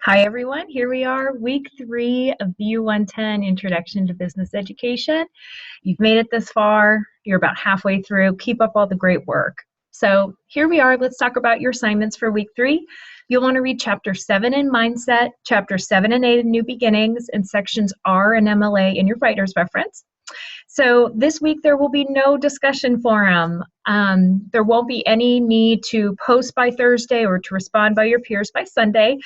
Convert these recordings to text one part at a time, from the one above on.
Hi everyone, here we are, week 3 of BU 110, Introduction to Business Education. You've made it this far, you're about halfway through, keep up all the great work. So here we are, let's talk about your assignments for week 3. You'll want to read chapter 7 in Mindset, chapter 7 and 8 in New Beginnings, and sections R and MLA in your writer's reference. So this week there will be no discussion forum. There won't be any need to post by Thursday or to respond by your peers by Sunday.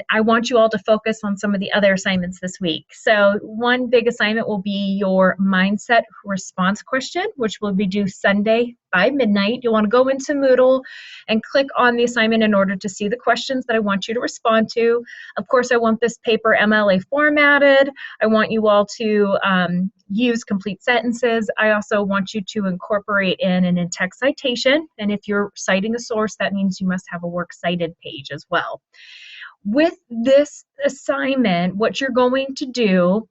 I want you all to focus on some of the other assignments this week. So one big assignment will be your mindset response question, which will be due Sunday by midnight. You'll want to go into Moodle and click on the assignment in order to see the questions that I want you to respond to. Of course, I want this paper MLA formatted. I want you all to use complete sentences. I also want you to incorporate in an in-text citation. And if you're citing a source, that means you must have a works cited page as well. With this assignment, what you're going to do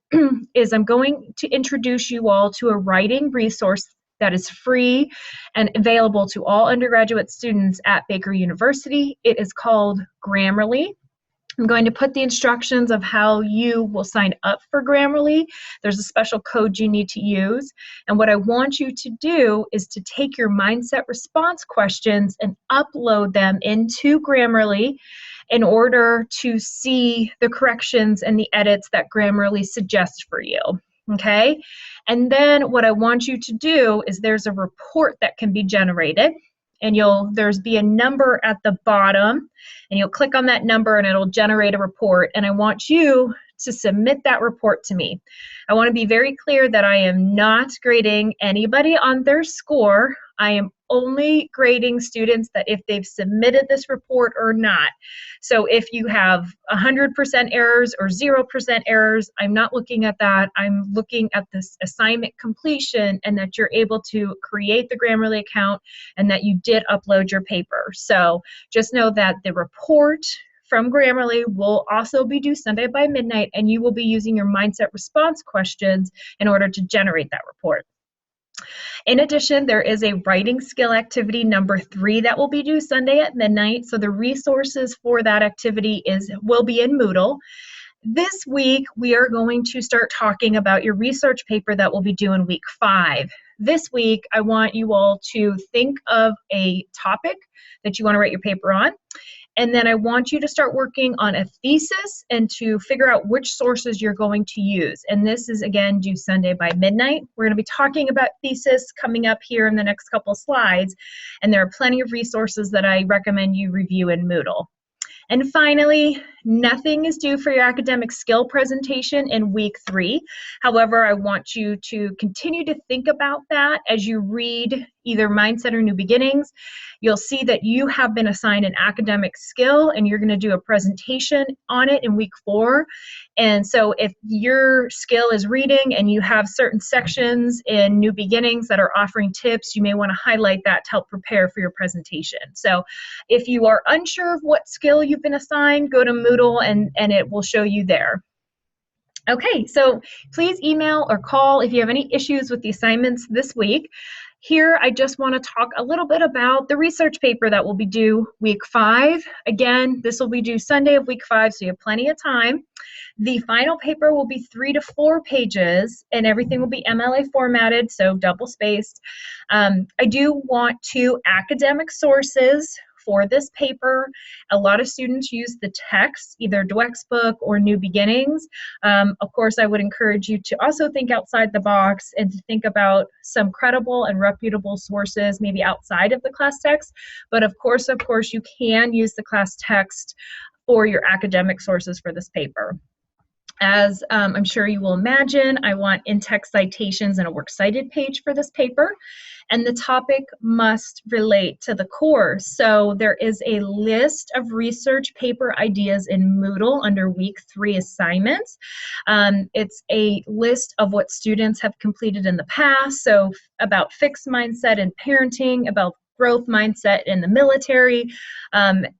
is I'm going to introduce you all to a writing resource that is free and available to all undergraduate students at Baker University. It is called Grammarly. I'm going to put the instructions of how you will sign up for Grammarly. There's a special code you need to use. And what I want you to do is to take your mindset response questions and upload them into Grammarly in order to see the corrections and the edits that Grammarly suggests for you. Okay? And then what I want you to do is there's a report that can be generated, and there's be a number at the bottom, and you'll click on that number and it'll generate a report, and I want you to submit that report to me. I want to be very clear that I am not grading anybody on their score. I am only grading students that if they've submitted this report or not. So if you have 100% errors or 0% errors, I'm not looking at that. I'm looking at this assignment completion and that you're able to create the Grammarly account and that you did upload your paper. So just know that the report from Grammarly will also be due Sunday by midnight, and you will be using your mindset response questions in order to generate that report. In addition, there is a writing skill activity number 3 that will be due Sunday at midnight. So the resources for that activity will be in Moodle. This week, we are going to start talking about your research paper that will be due in week 5. This week, I want you all to think of a topic that you want to write your paper on. And then I want you to start working on a thesis and to figure out which sources you're going to use. And this is, again, due Sunday by midnight. We're going to be talking about thesis coming up here in the next couple slides. And there are plenty of resources that I recommend you review in Moodle. And finally, nothing is due for your academic skill presentation in week 3. However, I want you to continue to think about that as you read either Mindset or New Beginnings. You'll see that you have been assigned an academic skill and you're going to do a presentation on it in week 4. And so if your skill is reading and you have certain sections in New Beginnings that are offering tips, you may want to highlight that to help prepare for your presentation. So if you are unsure of what skill you've been assigned, go to Moodle and it will show you there. Okay, so please email or call if you have any issues with the assignments this week. Here, I just want to talk a little bit about the research paper that will be due week 5. Again, this will be due Sunday of week 5, so you have plenty of time. The final paper will be 3 to 4 pages, and everything will be MLA formatted, so double-spaced. I do want 2 academic sources for this paper. A lot of students use the text, either Dweck's book or New Beginnings. Of course, I would encourage you to also think outside the box and to think about some credible and reputable sources, maybe outside of the class text. But of course, you can use the class text for your academic sources for this paper. As I'm sure you will imagine, I want in-text citations and a works cited page for this paper. And the topic must relate to the course. So there is a list of research paper ideas in Moodle under week 3 assignments. It's a list of what students have completed in the past. So about fixed mindset and parenting, about growth mindset in the military,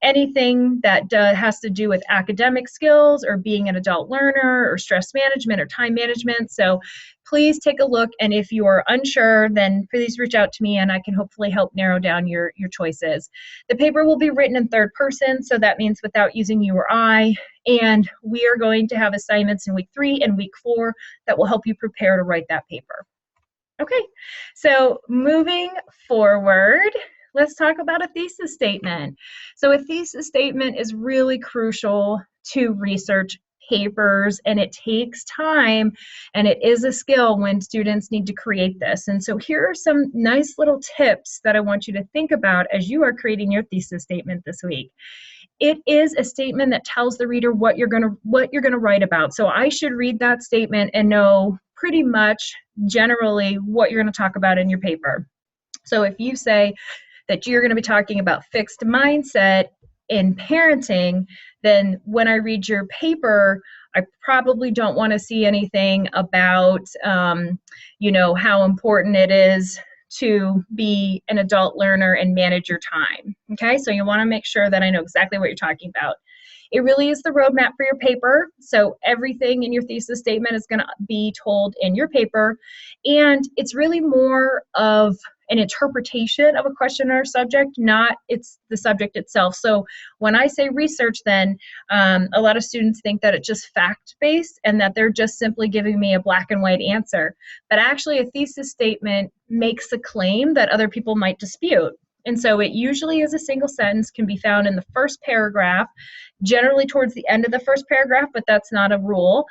anything that has to do with academic skills or being an adult learner or stress management or time management. So please take a look, and if you are unsure, then please reach out to me and I can hopefully help narrow down your choices. The paper will be written in third person, so that means without using you or I, and we are going to have assignments in week 3 and week 4 that will help you prepare to write that paper. Okay, so moving forward, let's talk about a thesis statement. So a thesis statement is really crucial to research papers, and it takes time, and it is a skill when students need to create this. And so here are some nice little tips that I want you to think about as you are creating your thesis statement this week. It is a statement that tells the reader what you're going to write about. So I should read that statement and know pretty much generally what you're going to talk about in your paper. So if you say that you're going to be talking about fixed mindset in parenting, then when I read your paper, I probably don't want to see anything about, how important it is to be an adult learner and manage your time. Okay, so you want to make sure that I know exactly what you're talking about. It really is the roadmap for your paper. So everything in your thesis statement is going to be told in your paper. And it's really more of an interpretation of a question or subject, not it's the subject itself. So when I say research, then a lot of students think that it's just fact-based and that they're just simply giving me a black and white answer. But actually a thesis statement makes a claim that other people might dispute. And so it usually is a single sentence, can be found in the first paragraph, generally towards the end of the first paragraph, but that's not a rule.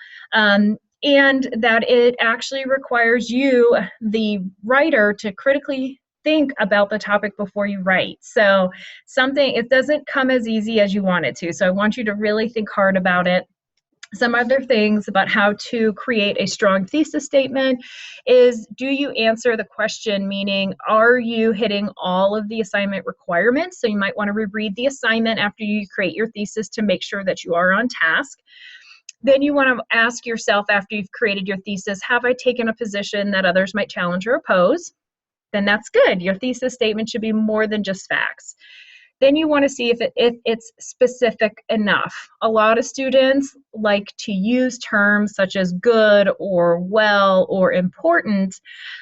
And that it actually requires you, the writer, to critically think about the topic before you write. So it doesn't come as easy as you want it to. So I want you to really think hard about it. Some other things about how to create a strong thesis statement is, do you answer the question, meaning are you hitting all of the assignment requirements? So you might want to reread the assignment after you create your thesis to make sure that you are on task. Then you want to ask yourself after you've created your thesis, have I taken a position that others might challenge or oppose? Then that's good. Your thesis statement should be more than just facts. Then you want to see if it's specific enough. A lot of students like to use terms such as good or well or important,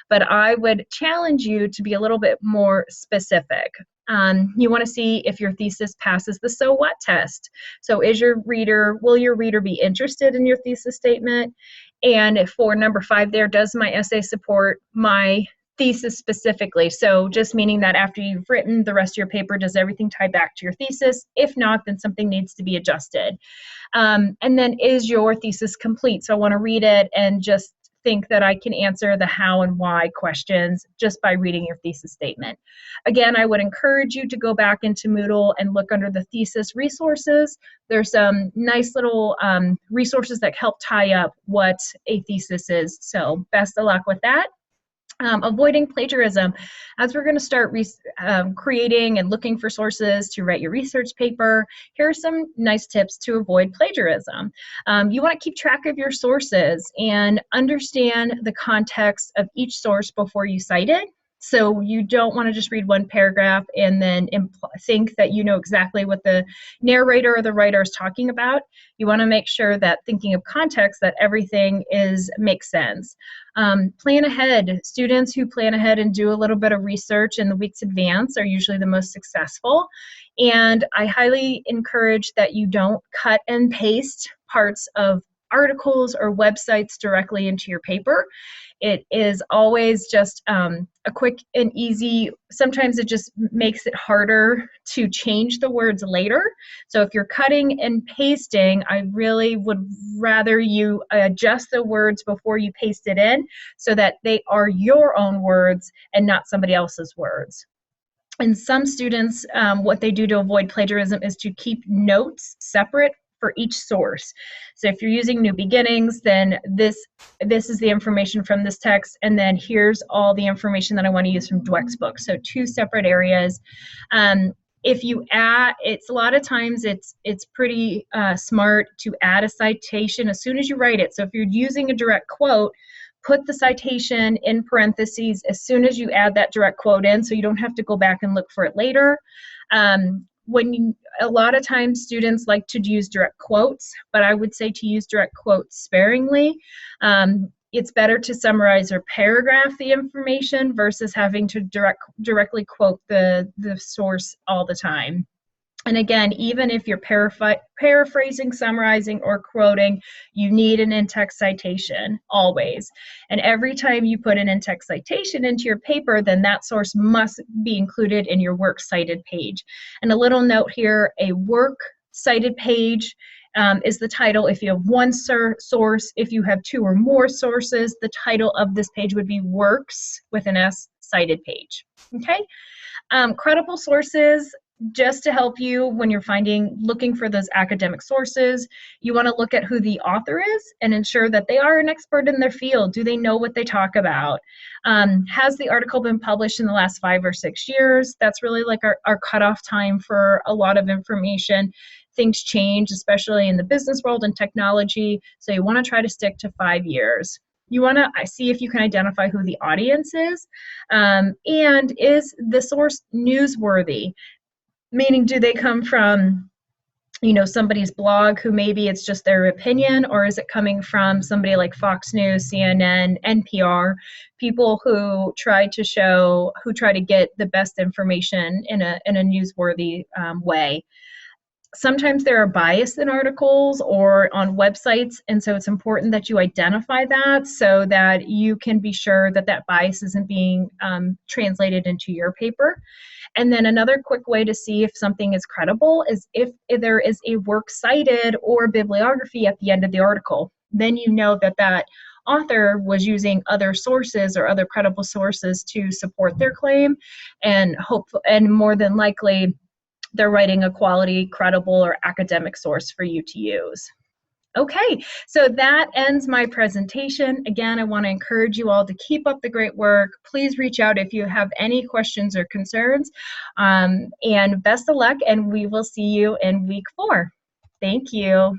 but I would challenge you to be a little bit more specific. You want to see if your thesis passes the so what test. So will your reader be interested in your thesis statement? And for number 5 there, does my essay support my thesis specifically? So just meaning that after you've written the rest of your paper, does everything tie back to your thesis? If not, then something needs to be adjusted. And then, is your thesis complete? So I want to read it and just think that I can answer the how and why questions just by reading your thesis statement. Again, I would encourage you to go back into Moodle and look under the thesis resources. There's some nice little resources that help tie up what a thesis is. So best of luck with that. Avoiding plagiarism. As we're going to start creating and looking for sources to write your research paper, here are some nice tips to avoid plagiarism. You want to keep track of your sources and understand the context of each source before you cite it. So you don't want to just read one paragraph and then think that you know exactly what the narrator or the writer is talking about. You want to make sure that, thinking of context, that everything makes sense. Plan ahead. Students who plan ahead and do a little bit of research in the week's advance are usually the most successful. And I highly encourage that you don't cut and paste parts of articles or websites directly into your paper. It is always just a quick and easy, sometimes it just makes it harder to change the words later. So if you're cutting and pasting, I really would rather you adjust the words before you paste it in so that they are your own words and not somebody else's words. And some students, what they do to avoid plagiarism is to keep notes separate for each source. So if you're using New Beginnings, then this is the information from this text, and then here's all the information that I want to use from Dweck's book. So 2 separate areas. If you add, it's a lot of times it's pretty smart to add a citation as soon as you write it. So if you're using a direct quote, put the citation in parentheses as soon as you add that direct quote in, so you don't have to go back and look for it later. A lot of times students like to use direct quotes, but I would say to use direct quotes sparingly. It's better to summarize or paragraph the information versus having to directly quote the source all the time. And again, even if you're paraphrasing, summarizing, or quoting, you need an in-text citation, always. And every time you put an in-text citation into your paper, then that source must be included in your works cited page. And a little note here, a works cited page is the title if you have one source. If you have two or more sources, the title of this page would be works with an S cited page. Okay? Credible sources, just to help you when you're looking for those academic sources, you want to look at who the author is and ensure that they are an expert in their field. Do they know what they talk about? Has the article been published in the last 5 or 6 years? That's really like our cutoff time for a lot of information. Things change, especially in the business world and technology, so you want to try to stick to 5 years. You want to see if you can identify who the audience is, and is the source newsworthy? Meaning, do they come from, somebody's blog who maybe it's just their opinion, or is it coming from somebody like Fox News, CNN, NPR, people who try to get the best information in a newsworthy way? Sometimes there are bias in articles or on websites, and so it's important that you identify that so that you can be sure that that bias isn't being translated into your paper. And then another quick way to see if something is credible is if there is a works cited or bibliography at the end of the article. Then you know that that author was using other sources or other credible sources to support their claim, and more than likely they're writing a quality, credible, or academic source for you to use. Okay, so that ends my presentation. Again, I want to encourage you all to keep up the great work. Please reach out if you have any questions or concerns. And best of luck, and we will see you in week 4. Thank you.